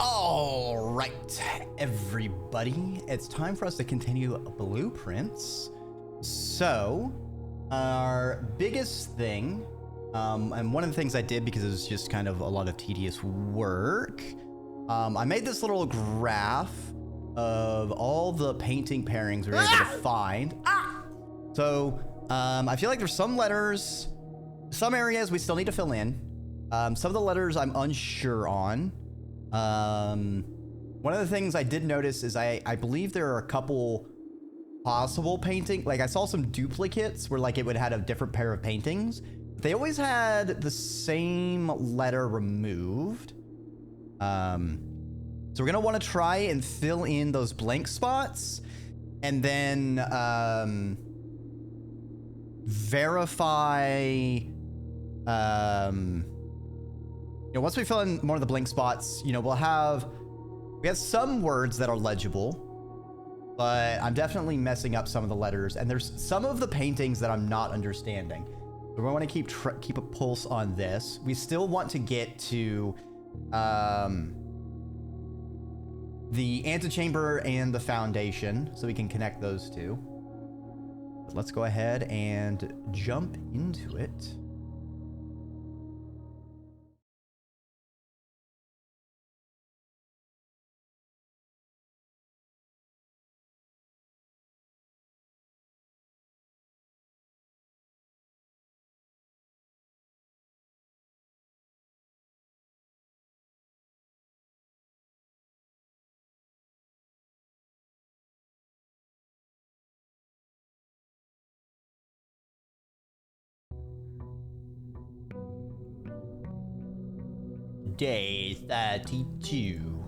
All right, everybody, it's time for us to continue blueprints. So, our biggest thing, and one of the things I did because it was just kind of a lot of tedious work, I made this little graph of all the painting pairings we were able to find. So, I feel like there's some letters, some areas we still need to fill in. Some of the letters I'm unsure on. One of the things I did notice is I believe there are a couple possible painting, like I saw some duplicates where like it would have had a different pair of paintings. They always had the same letter removed. So we're gonna want to try and fill in those blank spots and then verify once we fill in more of the blank spots, we have some words that are legible, but I'm definitely messing up some of the letters, and there's some of the paintings that I'm not understanding. So we want to keep a pulse on this. We still want to get to the antechamber and the foundation, so we can connect those two. But let's go ahead and jump into it. Day 32.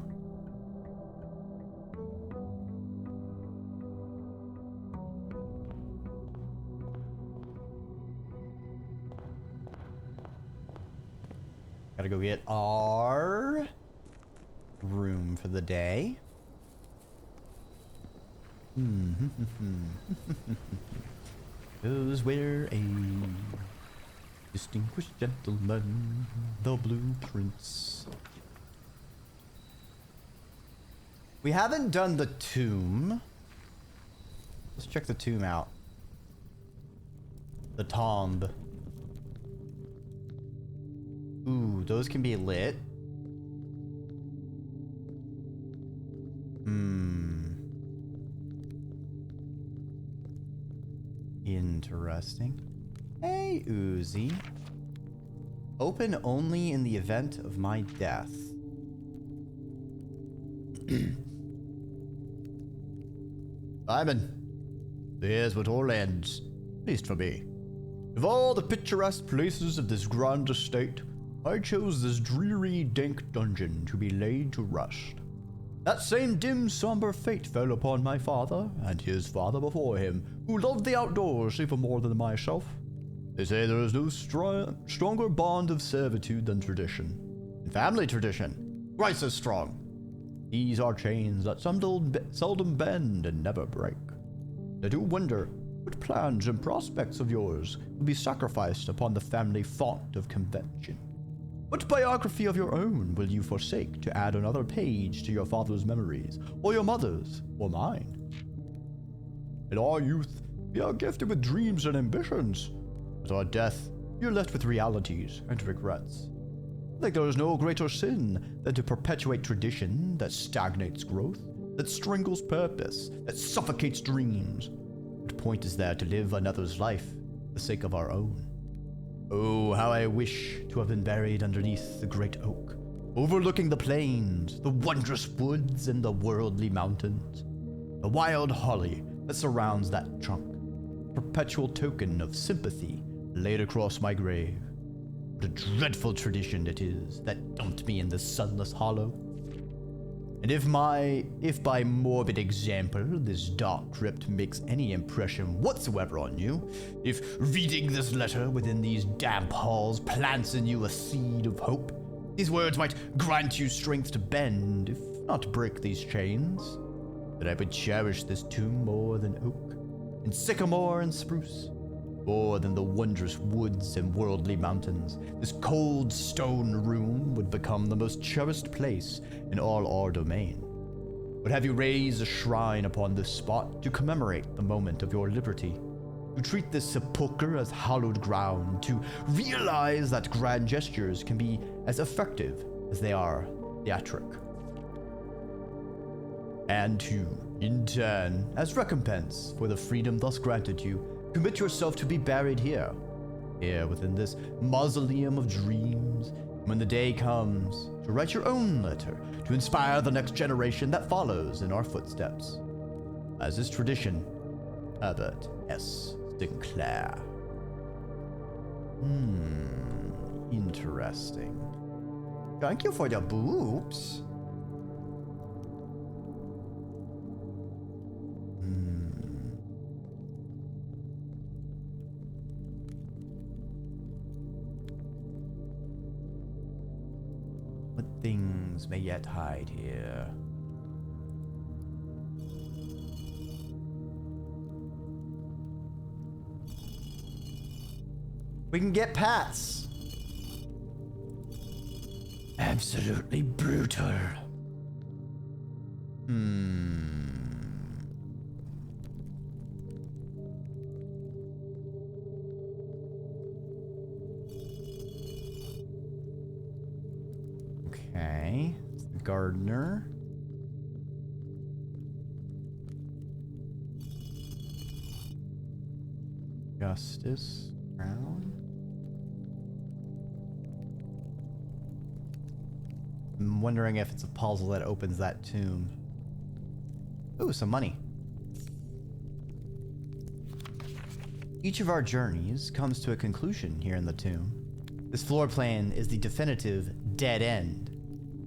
Gotta go get our room for the day. Cause we're a distinguished gentleman, the blueprints. We haven't done the tomb. Let's check the tomb out. The tomb. Ooh, those can be lit. Interesting. Hey, Uzi. Open only in the event of my death. Simon, here's what all ends, at least for me. Of all the picturesque places of this grand estate, I chose this dreary, dank dungeon to be laid to rust. That same dim, somber fate fell upon my father, and his father before him, who loved the outdoors even more than myself. They say there is no stronger bond of servitude than tradition. And family tradition, twice as strong. These are chains that seldom bend and never break. I do wonder, what plans and prospects of yours will be sacrificed upon the family font of convention? What biography of your own will you forsake to add another page to your father's memories, or your mother's, or mine? In our youth, we are gifted with dreams and ambitions. At our death, we are left with realities and regrets. Like there is no greater sin than to perpetuate tradition that stagnates growth, that strangles purpose, that suffocates dreams. What point is there to live another's life for the sake of our own? Oh, how I wish to have been buried underneath the great oak, overlooking the plains, the wondrous woods, and the worldly mountains. The wild holly that surrounds that trunk, perpetual token of sympathy laid across my grave. What a dreadful tradition it is that dumped me in this sunless hollow. And if by morbid example this dark crypt makes any impression whatsoever on you, if reading this letter within these damp halls plants in you a seed of hope, these words might grant you strength to bend, if not to break these chains, then I would cherish this tomb more than oak, and sycamore and spruce. More than the wondrous woods and worldly mountains, this cold stone room would become the most cherished place in all our domain. Would have you raise a shrine upon this spot to commemorate the moment of your liberty, to treat this sepulchre as hallowed ground, to realize that grand gestures can be as effective as they are theatric. And to, in turn, as recompense for the freedom thus granted you, commit yourself to be buried here within this mausoleum of dreams, when the day comes to write your own letter to inspire the next generation that follows in our footsteps. As is tradition, Herbert S. Sinclair. Interesting. Thank you for the boobs. What things may yet hide here? We can get pats. Absolutely brutal. Okay. It's the gardener. Justice. Crown. I'm wondering if it's a puzzle that opens that tomb. Ooh, some money. Each of our journeys comes to a conclusion here in the tomb. This floor plan is the definitive dead end.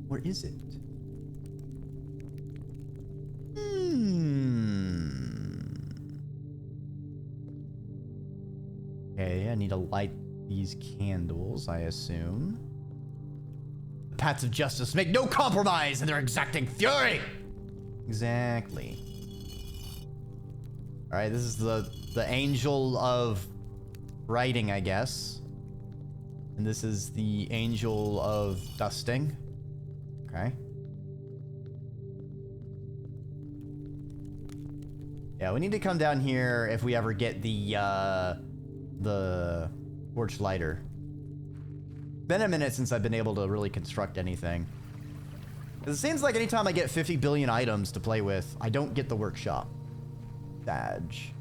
Or is it? Okay, I need to light these candles, I assume. The Pats of Justice make no compromise in their exacting fury! Exactly. Alright, this is the angel of writing, I guess. And this is the angel of dusting. Okay. Yeah, we need to come down here if we ever get the torch lighter. Been a minute since I've been able to really construct anything. It seems like anytime I get 50 billion items to play with, I don't get the workshop badge.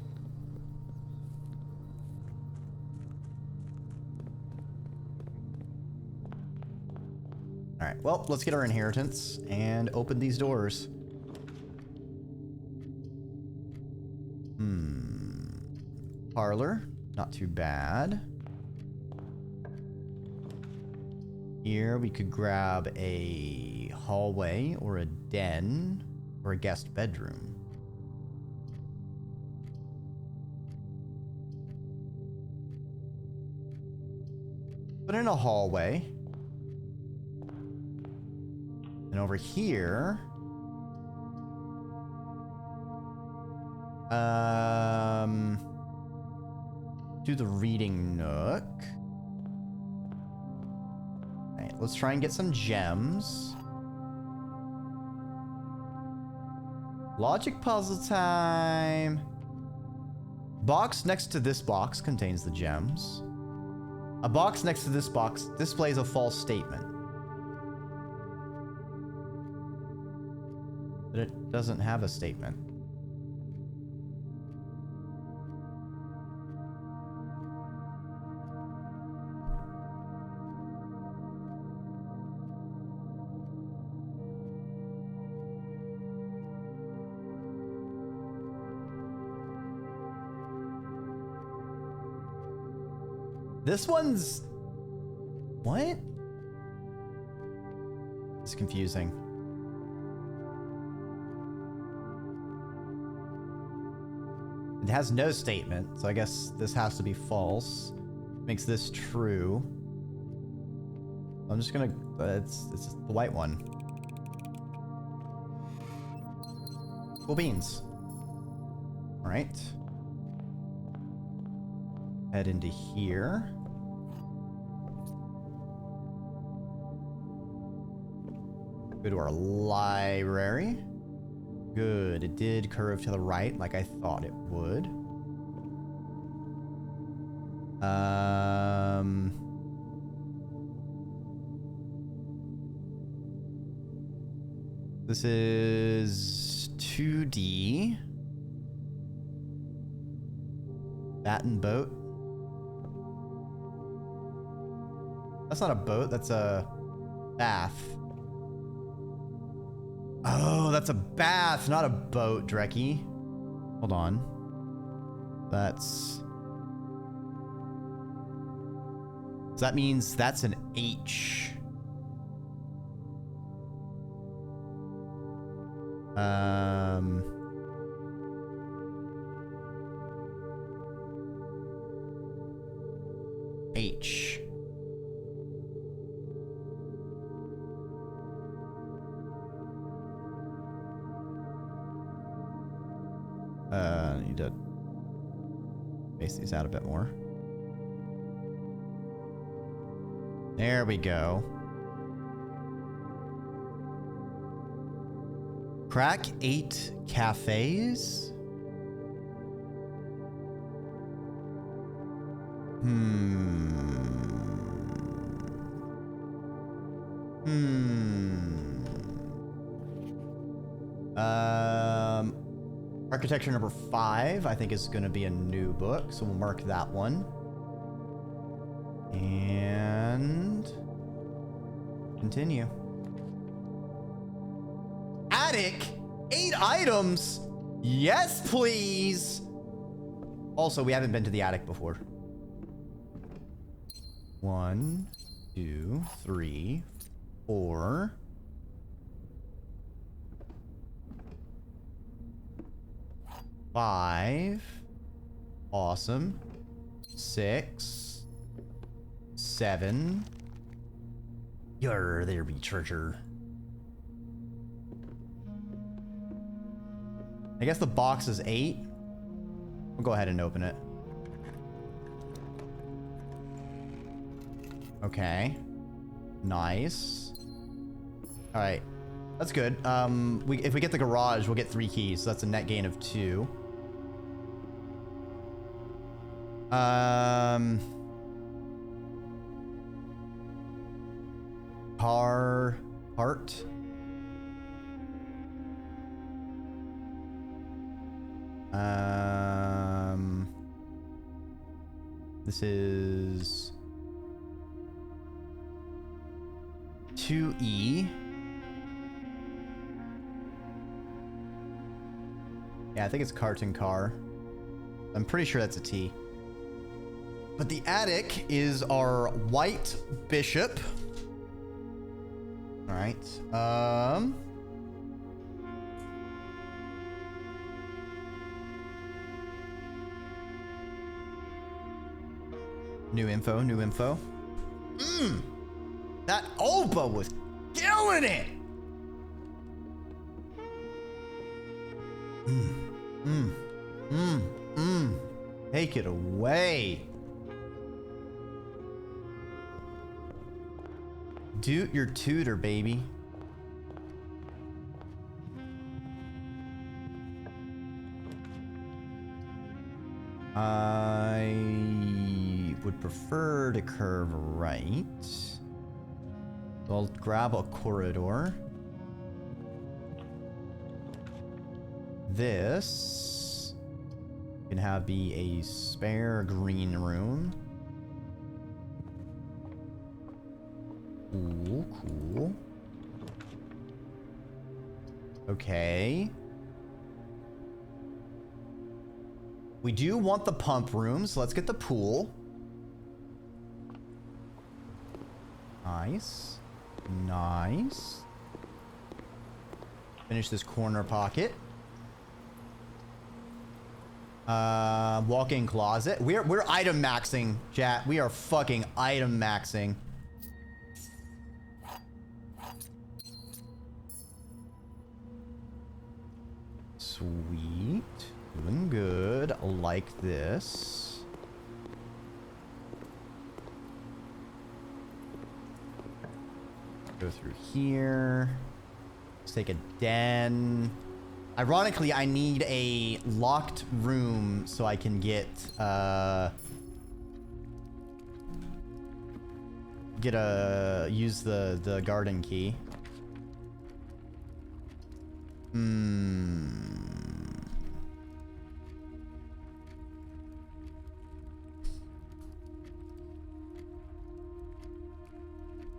Alright, well, let's get our inheritance and open these doors. Parlor. Not too bad. Here we could grab a hallway or a den or a guest bedroom. Put in a hallway. And over here, do the reading nook. Alright, let's try and get some gems. Logic puzzle time. Box next to this box contains the gems. A box next to this box displays a false statement. But it doesn't have a statement. This one's... What? It's confusing. It has no statement, so I guess this has to be false. Makes this true. I'm just gonna... it's the white one. Cool beans. Alright. Head into here. Go to our library. Good. It did curve to the right like I thought it would. This is 2D. Bat and boat. That's not a boat, that's a bath. Oh, that's a bath, not a boat, Dreki. Hold on. That's... So that means that's an H. H. I need to space these out a bit more. There we go. Crack 8 cafes? Architecture number 5, I think, is going to be a new book, so we'll mark that one. And continue. Attic? 8 items? Yes, please. Also, we haven't been to the attic before. 1, 2, 3, 4. 5. Awesome. 6. 7. Yer, there be treasure. I guess the box is 8. We'll go ahead and open it. Okay. Nice. Alright. That's good. If we get the garage, we'll get 3 keys, so that's a net gain of 2. Heart. This is 2E. Yeah, I think it's cart and car. I'm pretty sure that's a T. But the attic is our white bishop. All right. New info. That Opa was killing it. Take it away. Doot your tutor, baby. I would prefer to curve right. So I'll grab a corridor. This can have be a spare green room. Cool. Okay. We do want the pump room, so let's get the pool. Nice. Finish this corner pocket. Walk-in closet. We're item maxing, chat. We are fucking item maxing. Sweet. Doing good. Like this. Go through here. Let's take a den. Ironically, I need a locked room so I can get use the garden key.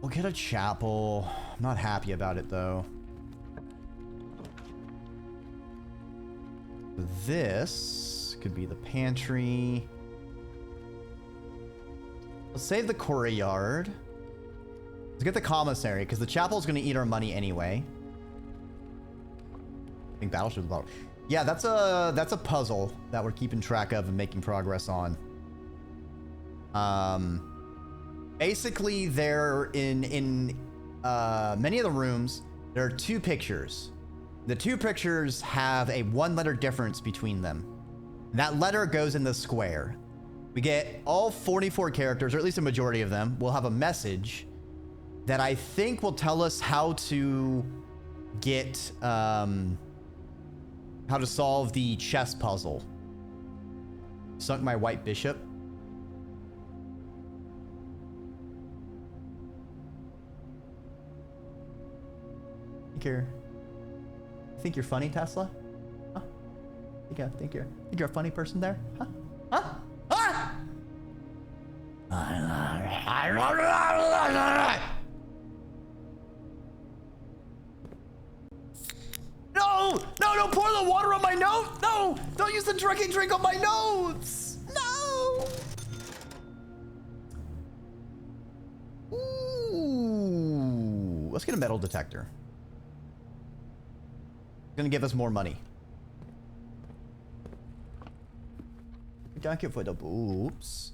We'll get a chapel. I'm not happy about it though. This could be the pantry. Let's save the courtyard. Let's get the commissary, because the chapel's going to eat our money anyway. I think battleship. Yeah, that's a puzzle that we're keeping track of and making progress on. Basically, there in many of the rooms, there are two pictures. The two pictures have a one-letter difference between them. That letter goes in the square. We get all 44 characters, or at least a majority of them, will have a message that I think will tell us how to get, how to solve the chess puzzle. Sunk my white bishop. You think you're funny, Tesla? Huh? Think you're a funny person there? Huh? Huh? Ah! No! No, don't pour the water on my note! No! Don't use the Dreki drink on my notes! No! Ooh. Let's get a metal detector. It's gonna give us more money. Thank you for the boobs.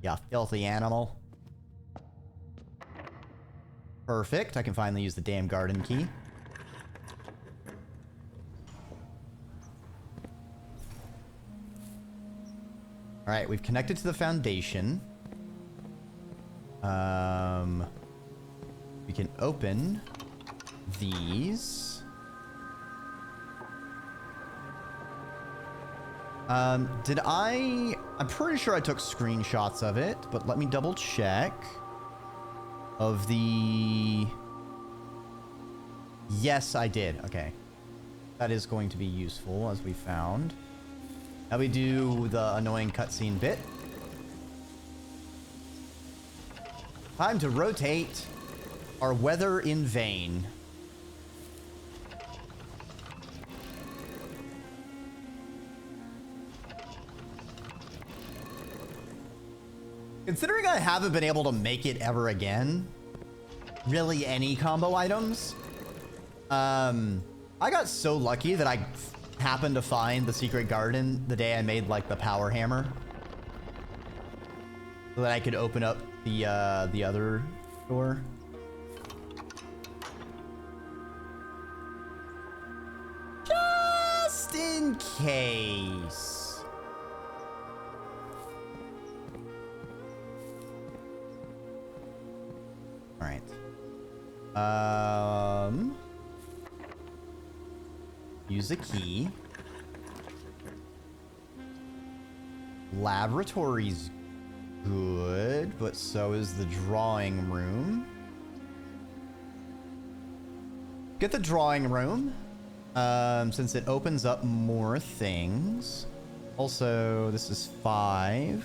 Yeah, filthy animal. Perfect. I can finally use the damn garden key. Alright, we've connected to the foundation. We can open these. I'm pretty sure I took screenshots of it, but let me double check. Of the... Yes, I did. Okay. That is going to be useful, as we found. Now we do the annoying cutscene bit. Time to rotate our weather in vain. Considering I haven't been able to make it ever again, really any combo items, I got so lucky that I happened to find the secret garden the day I made like the power hammer, so that I could open up the other door. Just in case. All right. Use a key. Laboratory's good, but so is the drawing room. Get the drawing room, since it opens up more things. Also, this is 5.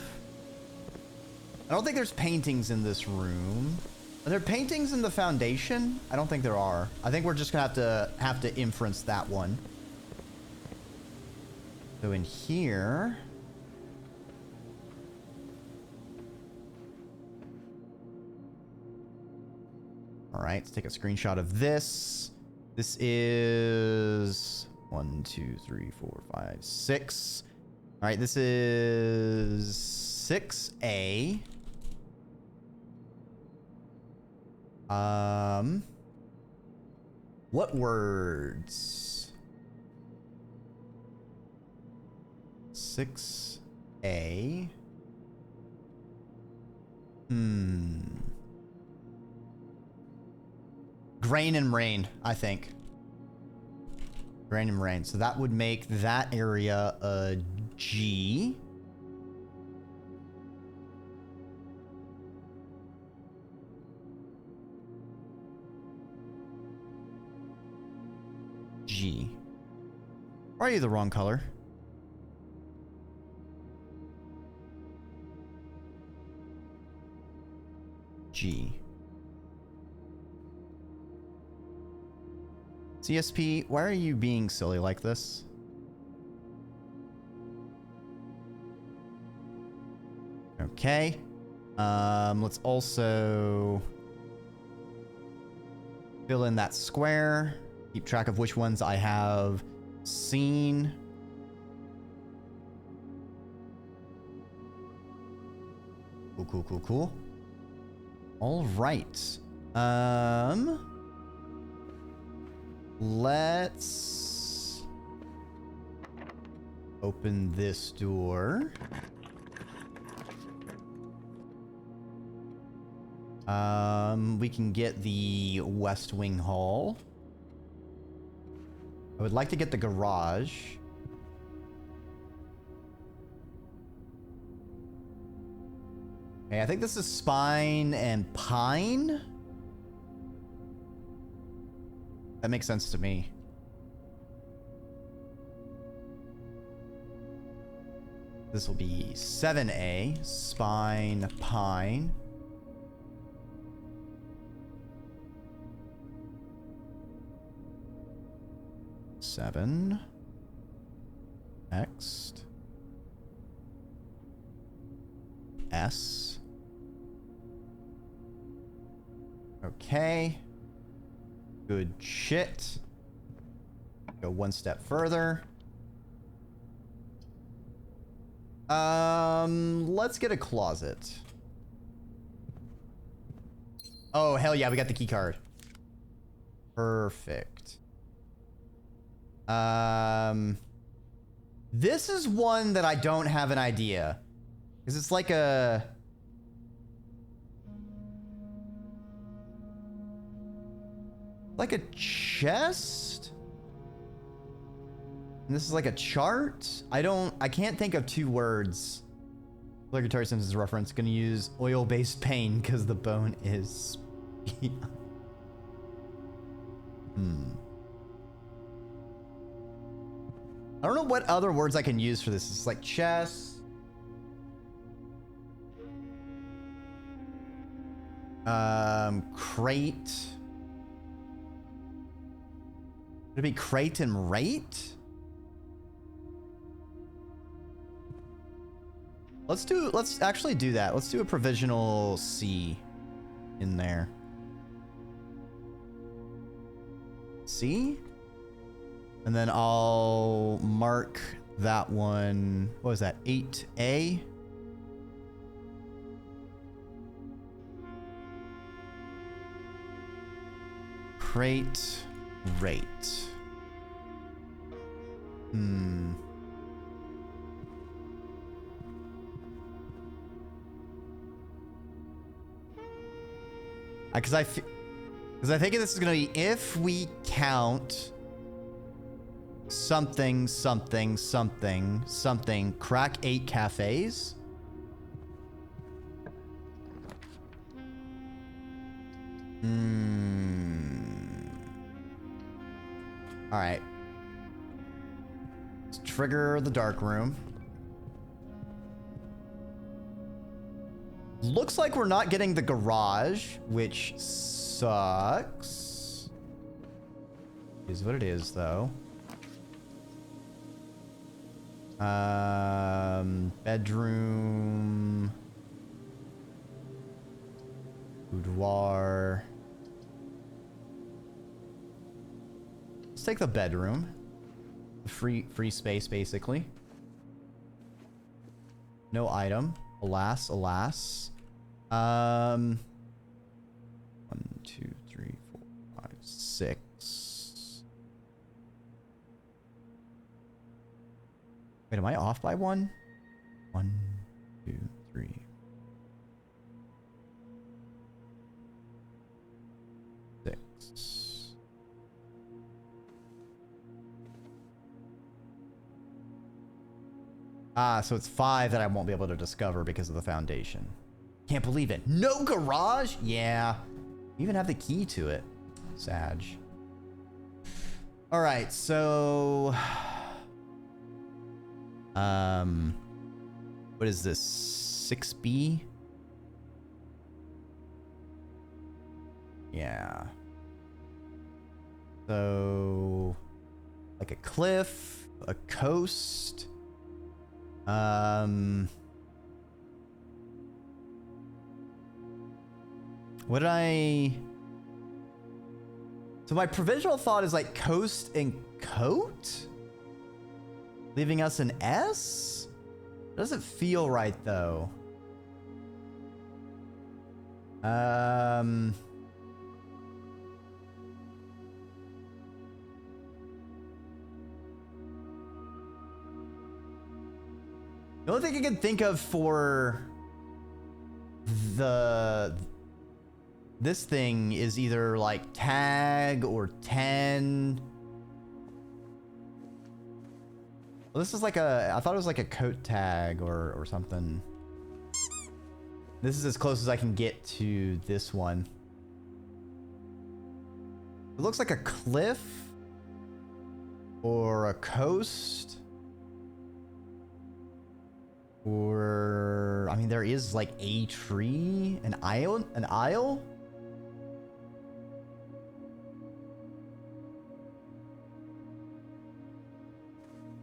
I don't think there's paintings in this room. Are there paintings in the foundation? I don't think there are. I think we're just gonna have to inference that one. So in here... All right, let's take a screenshot of this. This is 1, 2, 3, 4, 5, 6. All right, this is 6A. What words? 6A. grain and rain, I think. Grain and rain. So that would make that area a G. G. Or are you the wrong color? G. CSP, why are you being silly like this? Okay. Let's also fill in that square. Keep track of which ones I have seen. Cool, cool, cool, cool. All right. Let's open this door. We can get the West Wing Hall. I would like to get the garage. Okay, I think this is Spine and Pine. That makes sense to me. This will be 7A, Spine, Pine. Seven. Next. S. Okay. Good shit. Go one step further. Let's get a closet. Oh, hell yeah, we got the key card. Perfect. This is one that I don't have an idea. Because it's like a... like a chest? And this is like a chart? I can't think of two words. Obligatory Simpsons reference. Gonna use oil-based pain because the bone is... I don't know what other words I can use for this. It's like chest. Crate. Would it be crate and rate? Let's actually do that. Let's do a provisional C in there. C? And then I'll mark that one. What was that? 8A? Crate rate. Because I think this is gonna be if we count something, something, something, something, crack 8 cafes. All right. Let's trigger the dark room. Looks like we're not getting the garage, which sucks. Is what it is, though. Bedroom. Boudoir. Let's take the bedroom. Free space, basically. No item. Alas, alas. 1, 2, 3, 4, 5, 6. Wait, am I off by one? 1, 2, 3. 6. Ah, so it's 5 that I won't be able to discover because of the foundation. Can't believe it. No garage? Yeah. You even have the key to it. Sag. All right, so... What is this? 6B? Yeah. So... Like a cliff, a coast... What did I... So my provisional thought is like coast and coat? Leaving us an S? Doesn't feel right though. The only thing I can think of for this thing is either like tag or 10. Well, this is like I thought it was like a coat tag or something. This is as close as I can get to this one. It looks like a cliff or a coast. Or, I mean, there is like a tree, an aisle.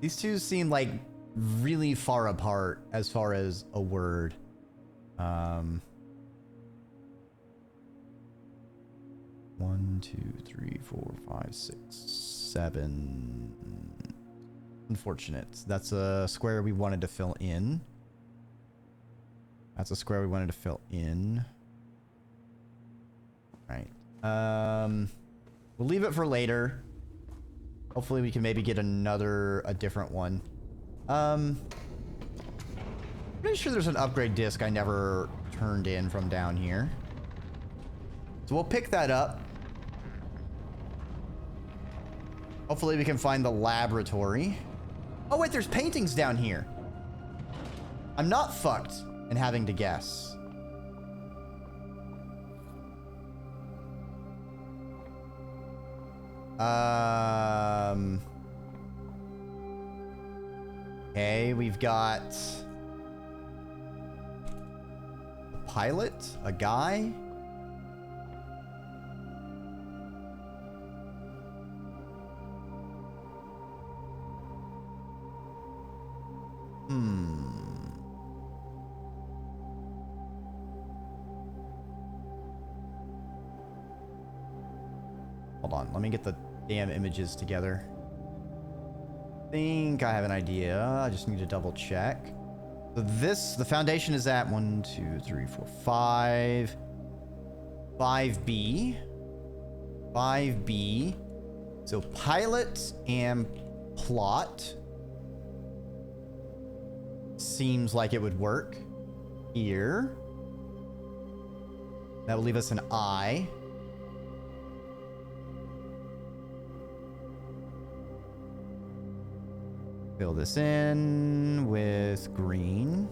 These two seem like really far apart as far as a word. 1, 2, 3, 4, 5, 6, 7. Unfortunate. That's a square we wanted to fill in. That's a square we wanted to fill in. Right. We'll leave it for later. Hopefully we can maybe get a different one. Pretty sure there's an upgrade disc I never turned in from down here. So we'll pick that up. Hopefully we can find the laboratory. Oh wait, there's paintings down here. I'm not fucked in having to guess. Okay, we've got a pilot, a guy. Hold on, let me get the damn images together. I think I have an idea. I just need to double check. So the foundation is at 1, 2, 3, 4, 5. 5B. 5B. So pilot and plot. Seems like it would work here. That will leave us an I. Fill this in with green.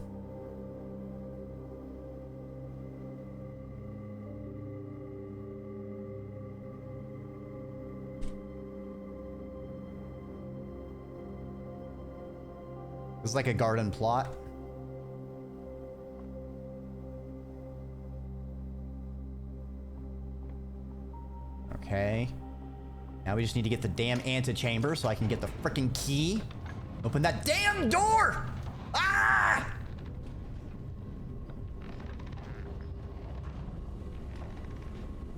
It's like a garden plot. Okay. Now we just need to get the damn antechamber so I can get the freaking key. Open that damn door! Ah!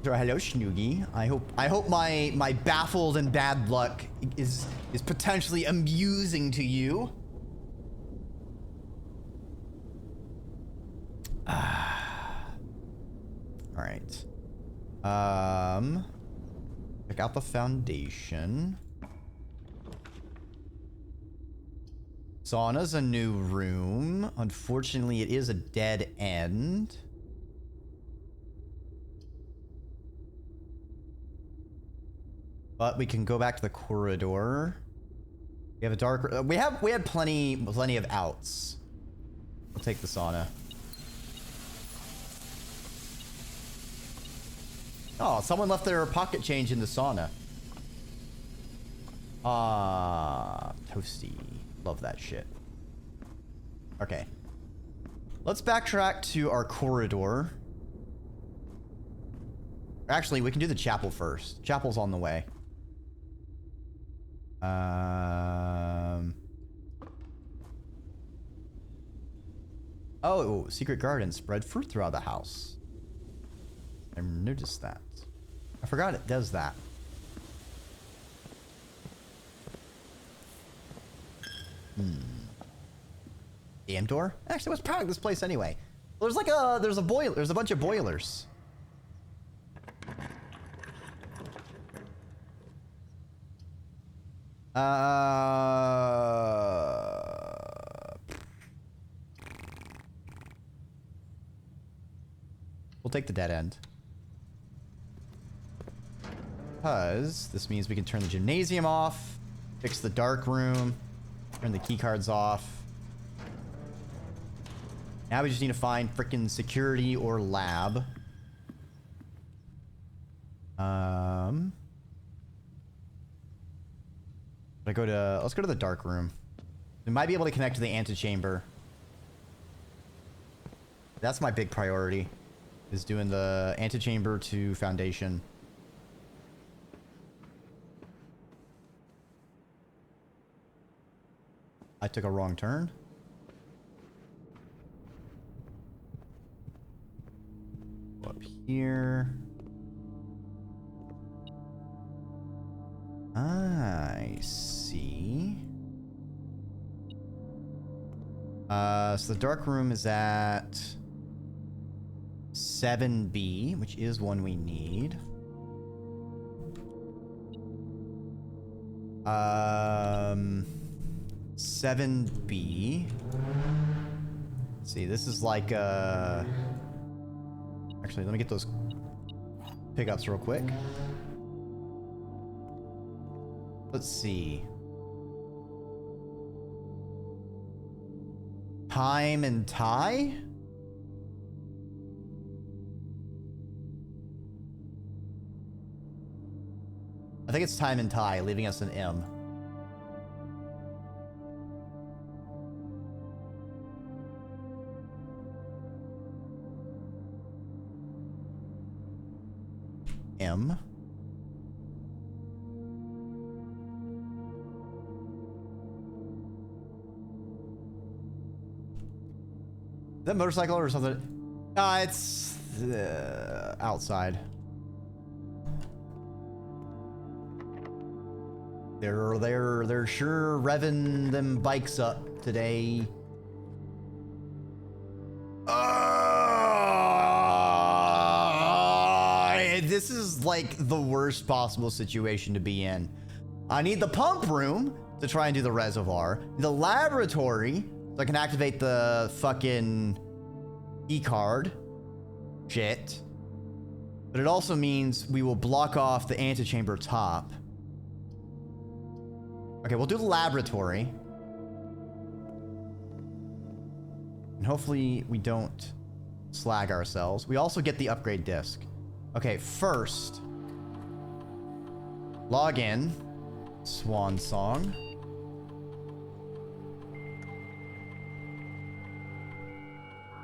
Hello, Snoogie. I hope my baffled and bad luck is potentially amusing to you. All right. Check out the foundation. Sauna's a new room. Unfortunately, it is a dead end. But we can go back to the corridor. We have a dark... we had plenty of outs. We'll take the sauna. Oh, someone left their pocket change in the sauna. Toasty. Love that shit. Okay. Let's backtrack to our corridor. Actually, we can do the chapel first. Chapel's on the way. Oh, secret garden. Spread fruit throughout the house. I noticed that. I forgot it does that. Damn door? Actually, let's power this place anyway. There's like there's a bunch of boilers. We'll take the dead end. Because this means we can turn the gymnasium off, fix the dark room, turn the key cards off. Now we just need to find frickin' security or lab. Let's go to the dark room. We might be able to connect to the antechamber. That's my big priority, is doing the antechamber to foundation. I took a wrong turn. Go up here. I see. So the dark room is at 7B, which is one we need. 7B. Let's see, this is like actually, let me get those pickups real quick. Let's see. Time and tie? I think it's time and tie, leaving us an M. M. Is that motorcycle or something? It's outside. They're sure revving them bikes up today. This is like the worst possible situation to be in. I need the pump room to try and do the reservoir. The laboratory so I can activate the fucking E-card. Shit. But it also means we will block off the antechamber top. Okay, we'll do the laboratory. And hopefully we don't slag ourselves. We also get the upgrade disc. Okay, first. Log in. Swan song.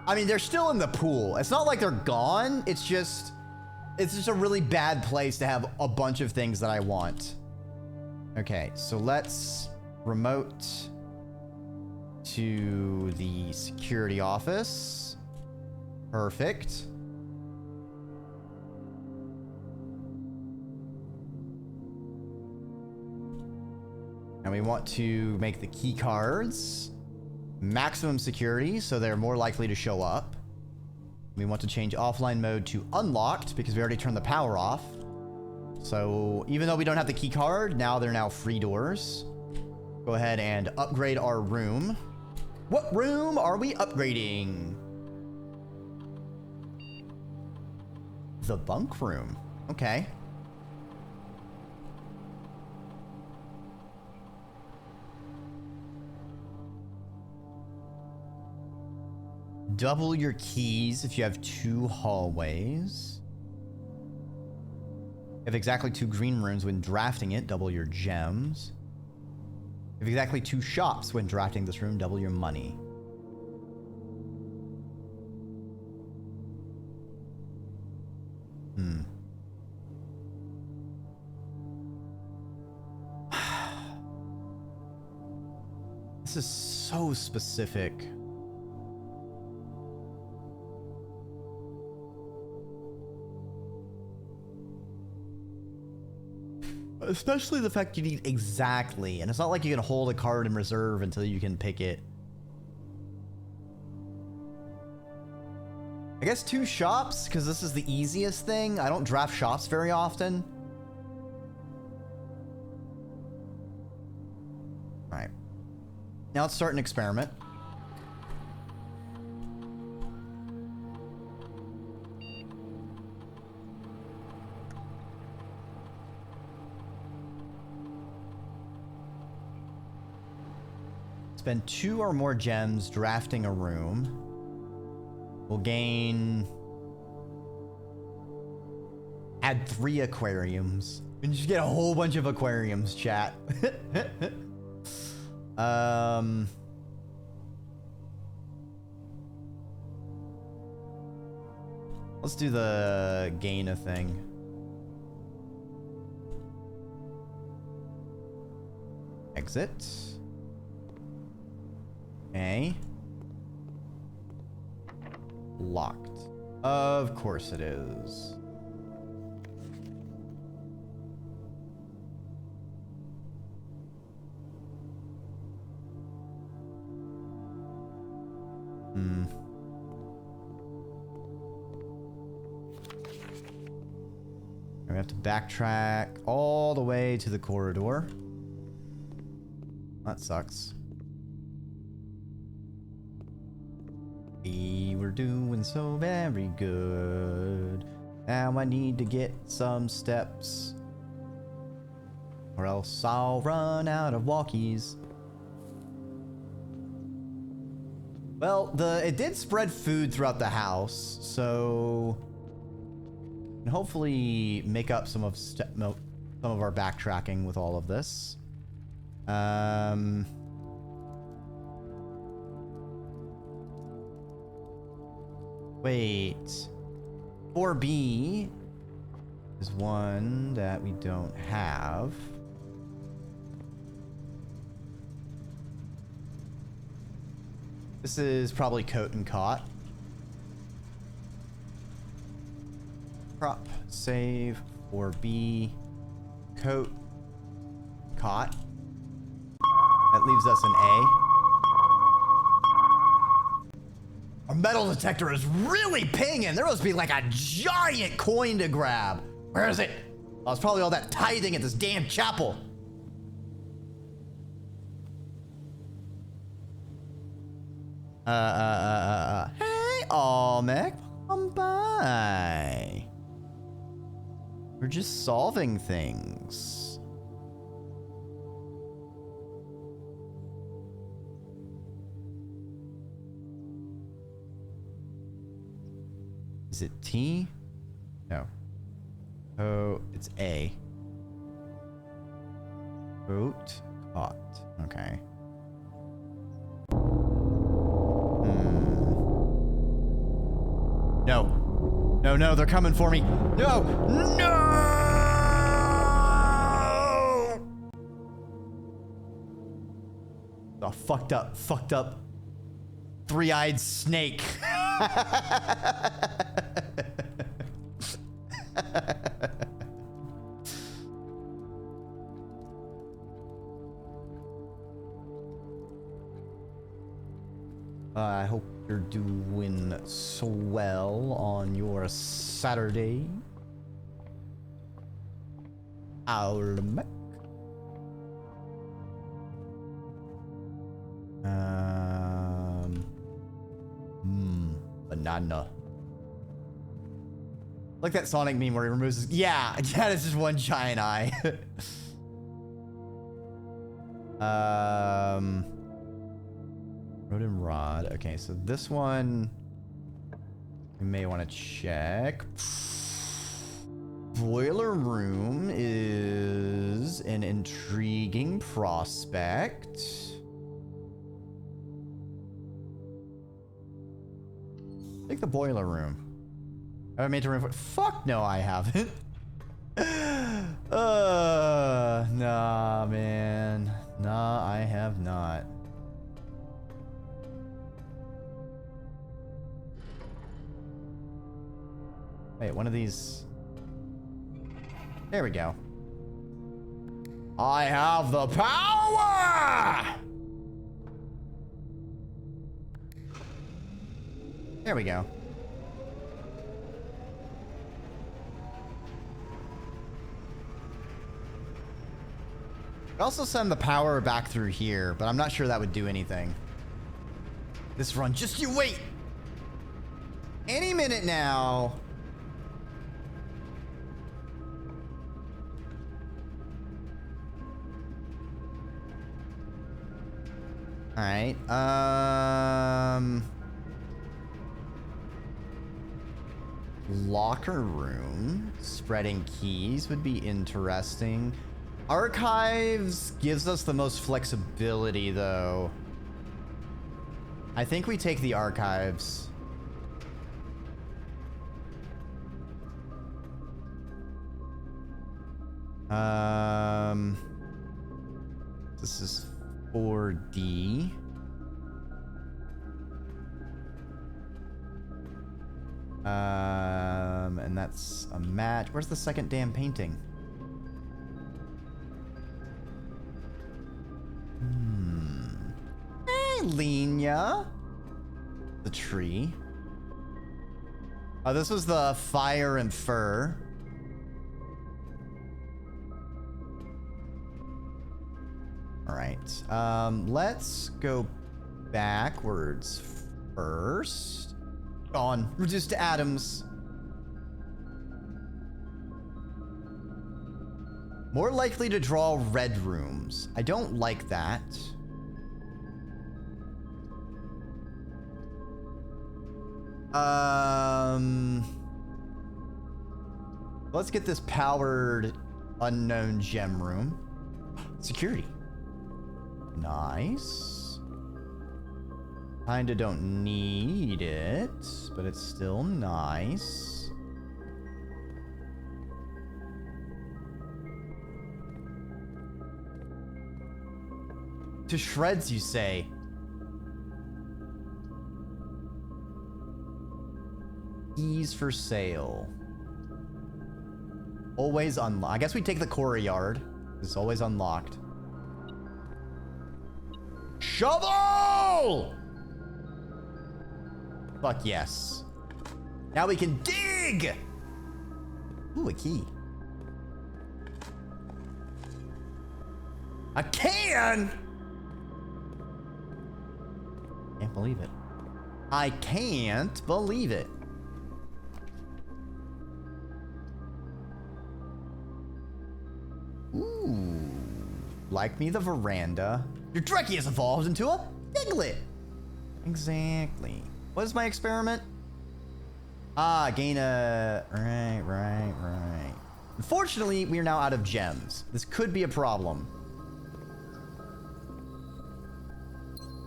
I mean, they're still in the pool. It's not like they're gone. It's just a really bad place to have a bunch of things that I want. Okay, so let's remote to the security office. Perfect. And we want to make the key cards maximum security, so they're more likely to show up. We want to change offline mode to unlocked because we already turned the power off. So even though we don't have the key card, now they're now free doors. Go ahead and upgrade our room. What room are we upgrading? The bunk room. Okay. double your keys if you have 2 hallways. You have exactly 2 green rooms when drafting it, double your gems. You have exactly 2 shops when drafting this room, double your money. This is so specific. Especially the fact you need exactly, and it's not like you can hold a card in reserve until you can pick it. I guess 2 shops, because this is the easiest thing. I don't draft shops very often. Alright. Now let's start an experiment. Spend 2 or more gems drafting a room. We'll gain... Add 3 aquariums. And just get a whole bunch of aquariums, chat. Let's do the gain a thing. Exit. Okay. Locked. Of course it is. We have to backtrack all the way to the corridor. That sucks. We were doing so very good. Now I need to get some steps, or else I'll run out of walkies. Well, it did spread food throughout the house, so and hopefully make up some of our backtracking with all of this. Wait. 4B is one that we don't have. This is probably coat and caught. Prop, save, 4B, coat, caught. That leaves us an A. Our metal detector is really pinging. There must be like a giant coin to grab. Where is it? Oh, it's probably all that tithing at this damn chapel. Hey, Olmec, come by. We're just solving things. Is it T? No. Oh, it's A. Boat caught. Okay. No. No, no, they're coming for me. No! No! Oh, fucked up. Three-eyed snake. I hope you're doing so well on your Saturday. Olmec. Banana. Like that Sonic meme where he removes his... Yeah, it's just one giant eye. Rodent rod. Okay, so this one We may want to check. Boiler room is an intriguing prospect. Take the boiler room. Have I made a room for— Fuck no, I haven't. Nah, man. Nah, I have not. Wait, one of these... There we go. I have the power! There we go. I'd also send the power back through here, but I'm not sure that would do anything. This run, just you wait! Any minute now. Alright, locker room. Spreading keys would be interesting. Archives gives us the most flexibility, though. I think we take the archives. This is 4D. And that's a match. Where's the second damn painting? Hey, Lena. The tree. Oh, this was the fire and fur. All right. Let's go backwards first. Gone. Reduced to atoms. More likely to draw red rooms. I don't like that. Let's get this powered unknown gem room. Security. Nice. Kinda don't need it, but it's still nice. To shreds, you say? Keys for sale. Always unlocked. I guess we take the courtyard. It's always unlocked. Shovel! Fuck yes. Now we can dig! Ooh, a key. A can? Can't believe it. I can't believe it. Ooh. Like me the veranda. Your Dreki has evolved into a piglet. Exactly. What is my experiment? Ah, gain a... Right. Unfortunately, we are now out of gems. This could be a problem.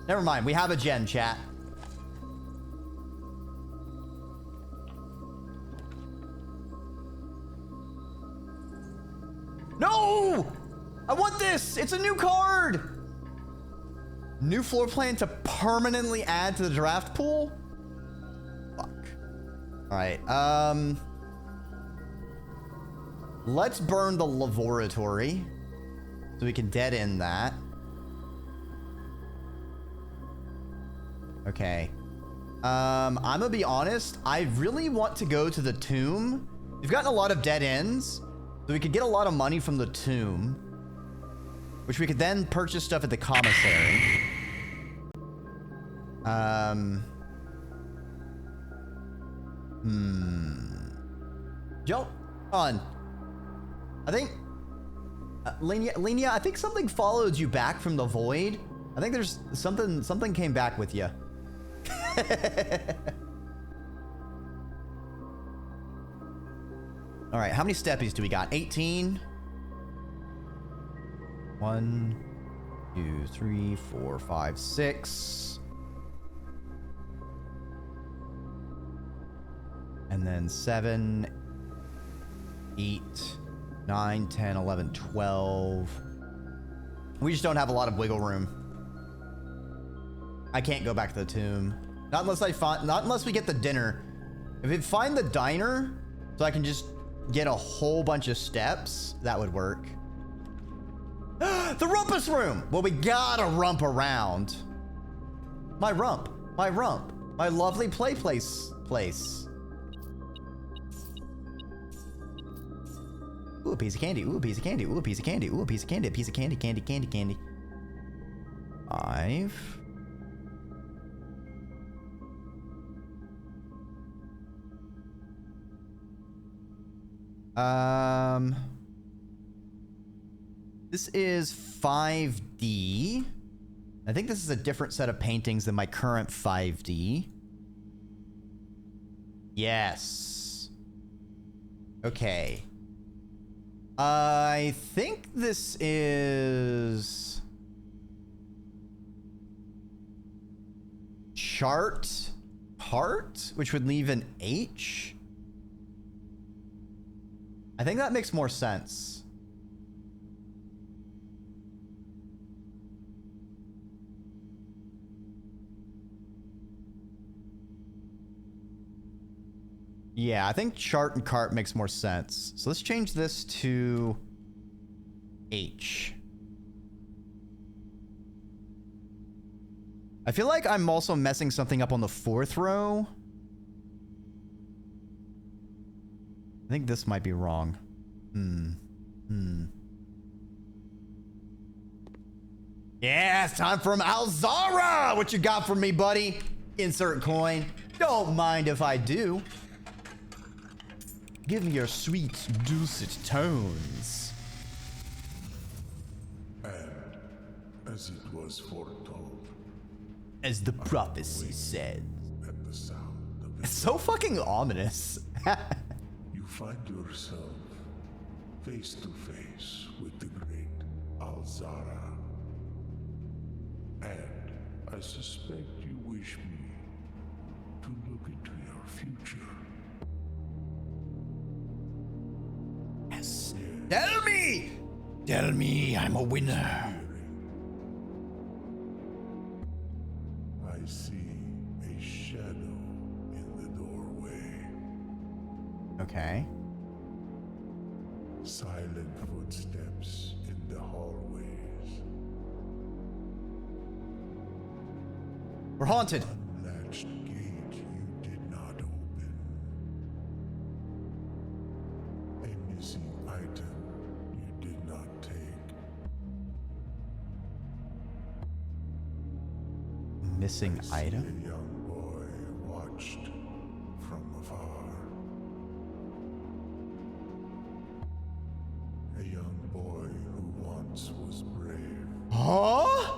Never mind, we have a gem, chat. No! I want this! It's a new card! New floor plan to permanently add to the draft pool? Fuck. Alright, let's burn the laboratory so we can dead end that. Okay. I'm gonna be honest. I really want to go to the tomb. We've gotten a lot of dead ends, so we could get a lot of money from the tomb, which we could then purchase stuff at the commissary. Joe, on. I think Lenia, I think something followed you back from the void. I think there's something came back with you. All right, how many steppies do we got? 18. 1, 2, 3, 4, 5, 6. And then 7, 8, 9, 10, 11, 12. We just don't have a lot of wiggle room. I can't go back to the tomb. Not unless we get the dinner. If we find the diner, so I can just get a whole bunch of steps, that would work. The rumpus room! Well, we gotta rump around. My rump. My rump. My lovely place. Ooh, a piece of candy. Ooh, a piece of candy. Ooh, a piece of candy. Ooh, a piece of candy. A piece of candy. Candy. 5. This is 5D. I think this is a different set of paintings than my current 5D. Yes. Okay. I think this is chart part, which would leave an H. I think that makes more sense. Yeah, I think chart and cart makes more sense. So let's change this to H. I feel like I'm also messing something up on the 4th row. I think this might be wrong. Yeah, it's time for Alzara! What you got for me, buddy? Insert coin. Don't mind if I do. Give me your sweet, dulcet tones. And as it was foretold, As the prophecy said. at the sound of It's it, so fucking ominous. you find yourself face to face with the great Alzara. And I suspect you wish me to look into your future. Yes. Tell me! Tell me I'm a winner. I see a shadow in the doorway. Okay. Silent footsteps in the hallways. We're haunted. Unlatched gate you did not open. A missing item you did not take. Missing item? A young boy watched from afar. A young boy who once was brave, Huh?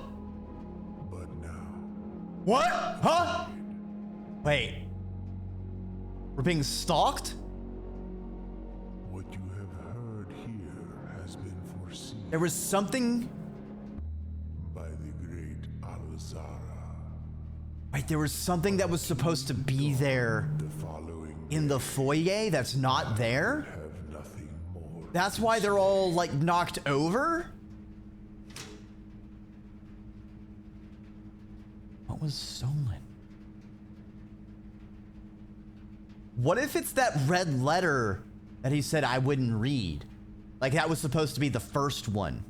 but now What? Huh? Wait. We're being stalked? what you have heard here has been foreseen There was something... by the great Alzara. Wait, there was something that was supposed to be there The following in the foyer that's not there? have nothing more. That's why they're all, like, knocked over? What was stolen? What if it's that red letter that he said I wouldn't read? Like, that was supposed to be the first one.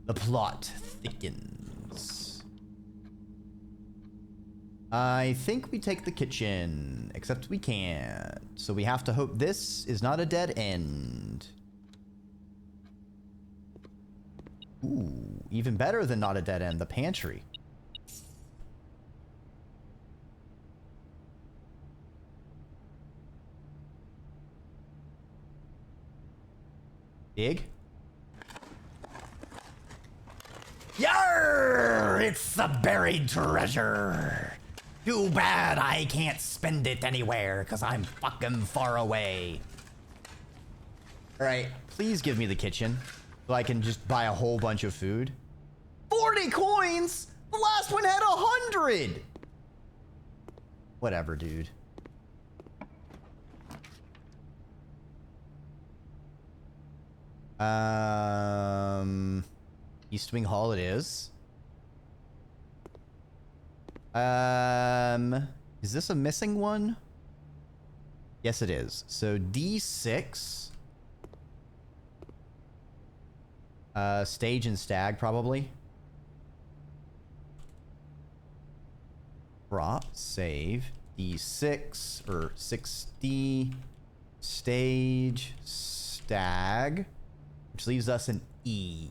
The plot thickens. I think we take the kitchen, except we can't. So we have to hope this is not a dead end. Ooh, even better than not a dead end, the pantry. Dig? Yarr! It's the buried treasure. Too bad I can't spend it anywhere because I'm fucking far away. All right, please give me the kitchen so I can just buy a whole bunch of food. 40 coins? The last one had 100. Whatever, dude. East Wing Hall it is. Is this a missing one? Yes, it is. So D6. Stage and stag, probably. Drop, save, D6, or 6D, stage, stag, which leaves us an E.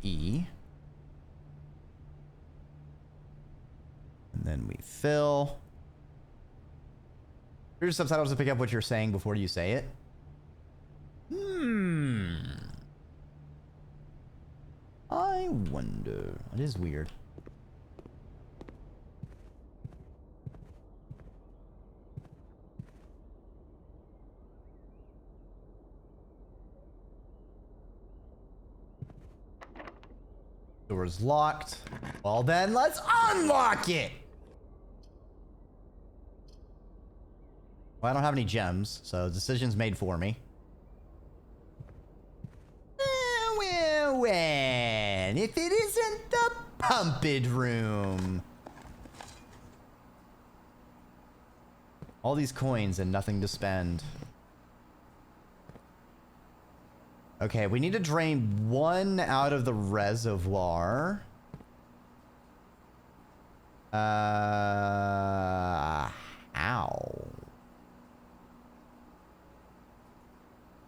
E. And then we fill. Here's subtitles to pick up what you're saying before you say it. I wonder. It is weird. Door's locked. Well then, let's unlock it! Well, I don't have any gems, so decision's made for me. Well, if it isn't the pumped room. All these coins and nothing to spend. Okay, we need to drain one out of the reservoir. How?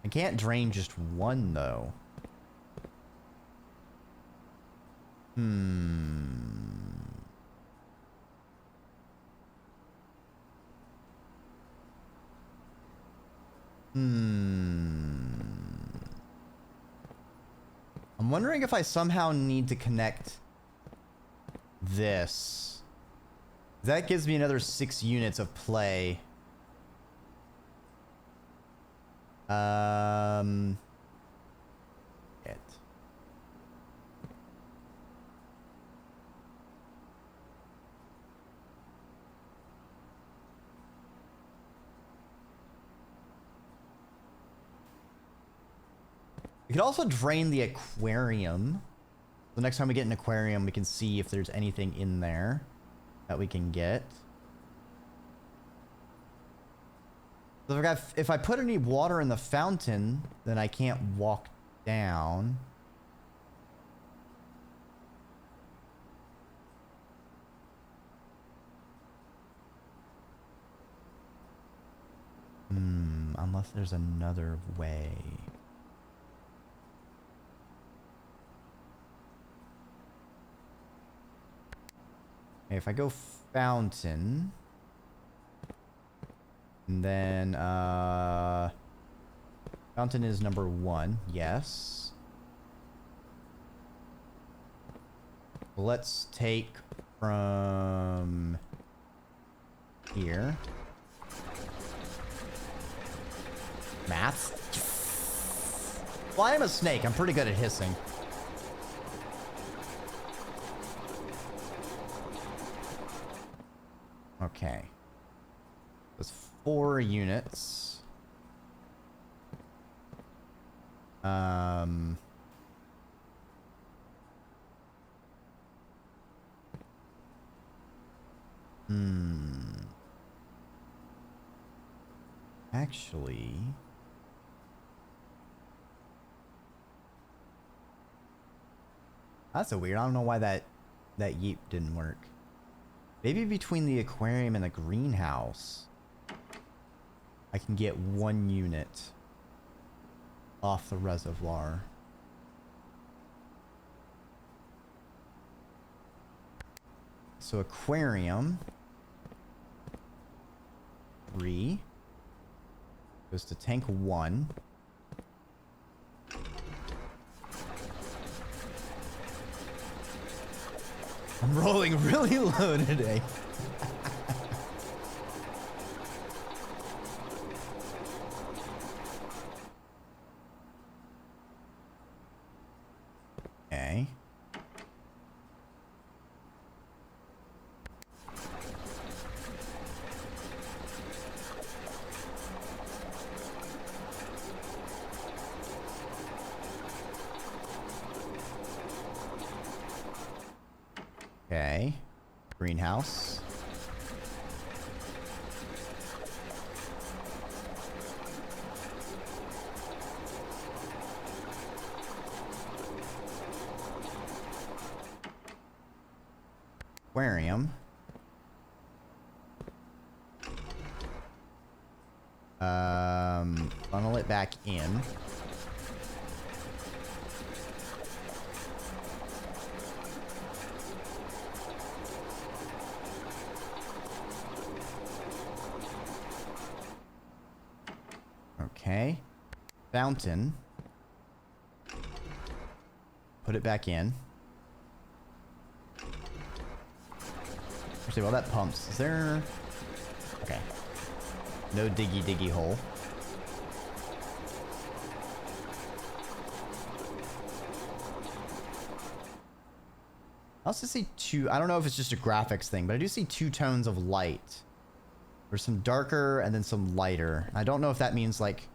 I can't drain just one, though. I'm wondering if I somehow need to connect this. That gives me another 6 units of play. We could also drain the aquarium. The next time we get an aquarium, we can see if there's anything in there that we can get. So if I put any water in the fountain, then I can't walk down. Unless there's another way. If I go fountain, and then fountain is number 1, yes. Let's take from here. Maths. Well, I am a snake. I'm pretty good at hissing. Okay. That's 4 units. Actually, that's so weird. I don't know why that yeep didn't work. Maybe between the aquarium and the greenhouse, I can get 1 unit off the reservoir. So aquarium, 3. Goes to tank 1. I'm rolling really low today. Okay. Okay. Greenhouse. Aquarium. Funnel it back in. Okay. Fountain. Put it back in. Actually, while that pumps, is there... Okay. No diggy hole. I also see two... I don't know if it's just a graphics thing, but I do see 2 tones of light. There's some darker and then some lighter. I don't know if that means, like...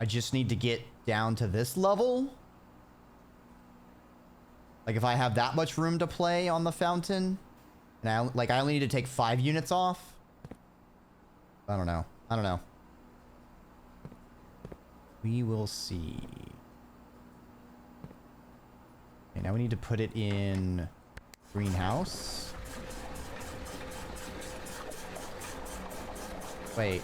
I just need to get down to this level? Like, if I have that much room to play on the fountain... And I only need to take 5 units off? I don't know. I don't know. We will see. Okay, now we need to put it in greenhouse. Wait.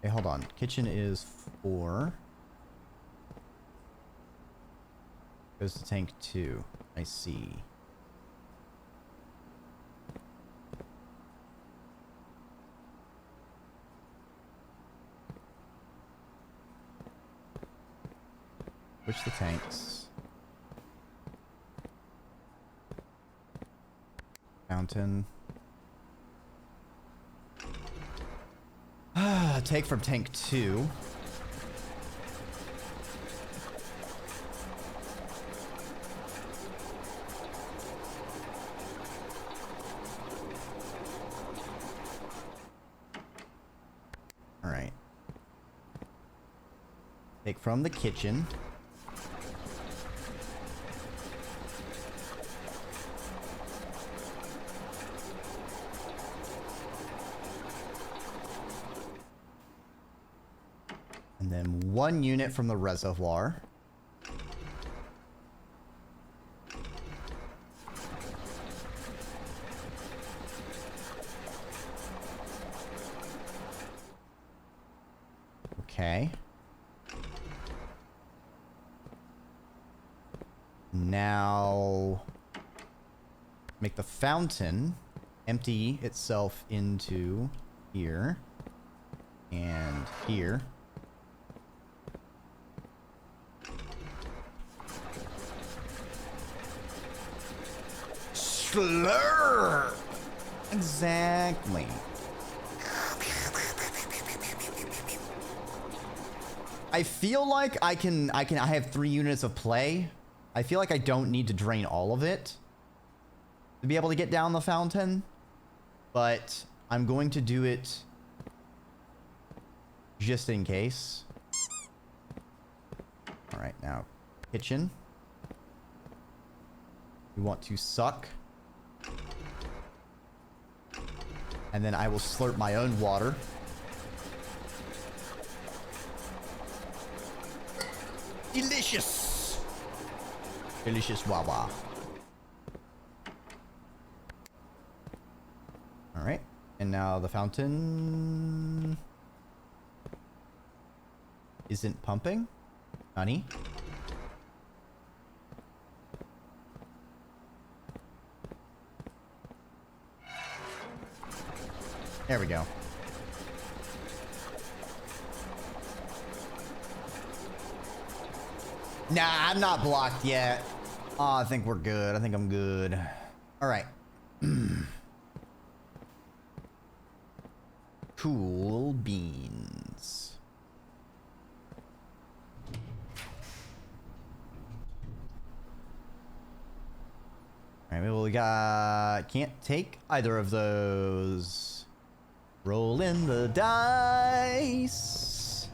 Okay, hold on. Kitchen is 4. Goes to tank 2. I see. Switch the tanks. Fountain. Take from tank 2. All right. Take from the kitchen. And then 1 unit from the reservoir. Okay. Now make the fountain empty itself into here and here. Slurp! Exactly. I feel like I have 3 units of play. I feel like I don't need to drain all of it to be able to get down the fountain, but I'm going to do it just in case. All right, now kitchen. We want to suck And then I will slurp my own water. Delicious! Delicious wawa. Alright. And now the fountain isn't pumping. Honey. There we go. Nah, I'm not blocked yet. Oh, I think we're good. I think I'm good. All right. Cool beans. All right, well, we got... Can't take either of those. Roll in the dice.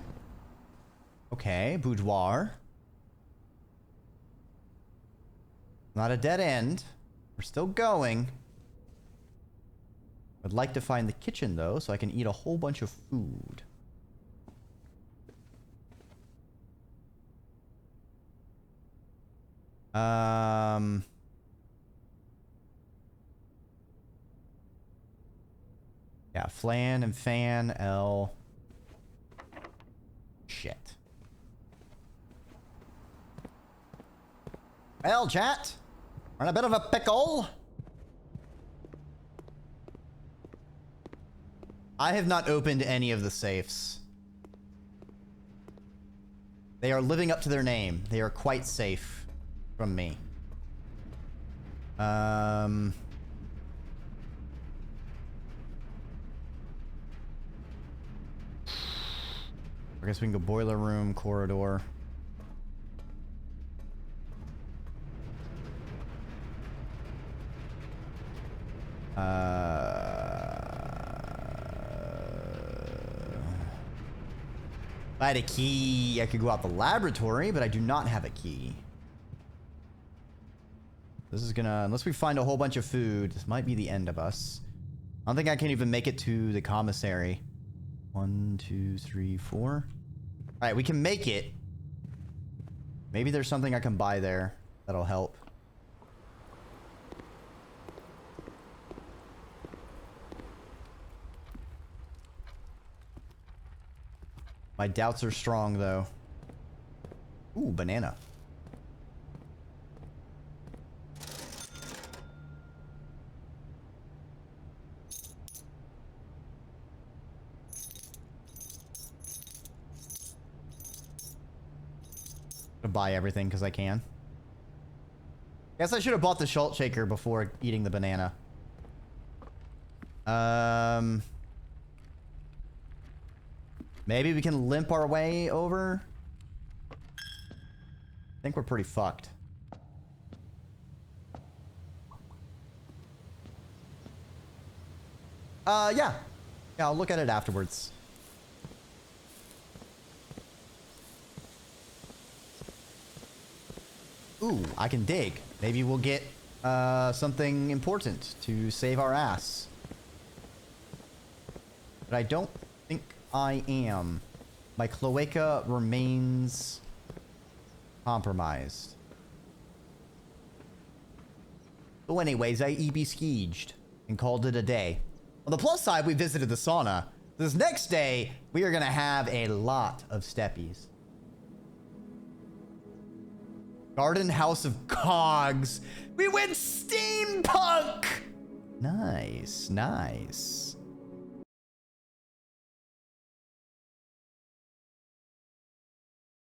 Okay, boudoir. Not a dead end. We're still going. I'd like to find the kitchen, though, so I can eat a whole bunch of food. Yeah, flan and fan, L. Shit. Well, chat. We're in a bit of a pickle. I have not opened any of the safes. They are living up to their name. They are quite safe from me. I guess we can go boiler room, corridor. If I had a key, I could go out the laboratory, but I do not have a key. This is gonna... Unless we find a whole bunch of food, this might be the end of us. I don't think I can even make it to the commissary. 1, 2, 3, 4. Alright, we can make it. Maybe there's something I can buy there that'll help. My doubts are strong, though. Ooh, banana. To buy everything because I can. Guess I should have bought the salt shaker before eating the banana. Maybe we can limp our way over. I think we're pretty fucked. Yeah. Yeah, I'll look at it afterwards. Ooh, I can dig. Maybe we'll get something important to save our ass. But I don't think I am. My cloaca remains compromised. So anyways, I EB skeeged and called it a day. On the plus side, we visited the sauna. This next day, we are gonna have a lot of steppies. Garden House of Cogs. We went steampunk! Nice, nice.